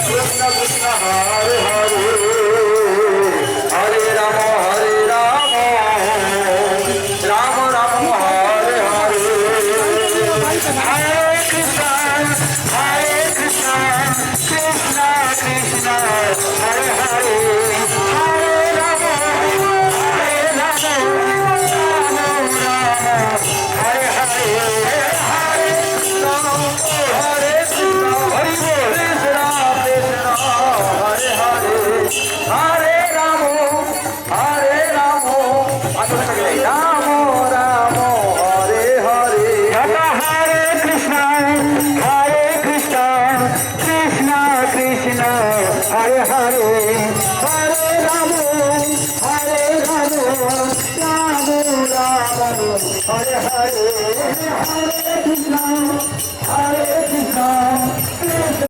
Krishna Krishna Hare Hare Hare Rama Rama Rama Hare Hare Hare Krishna Krishna Krishna Hare Hare Hare Rama Hare Hare Hare Hare Hare Rama Hare Rama Rama Rama Hare Hare Hare Krishna Krishna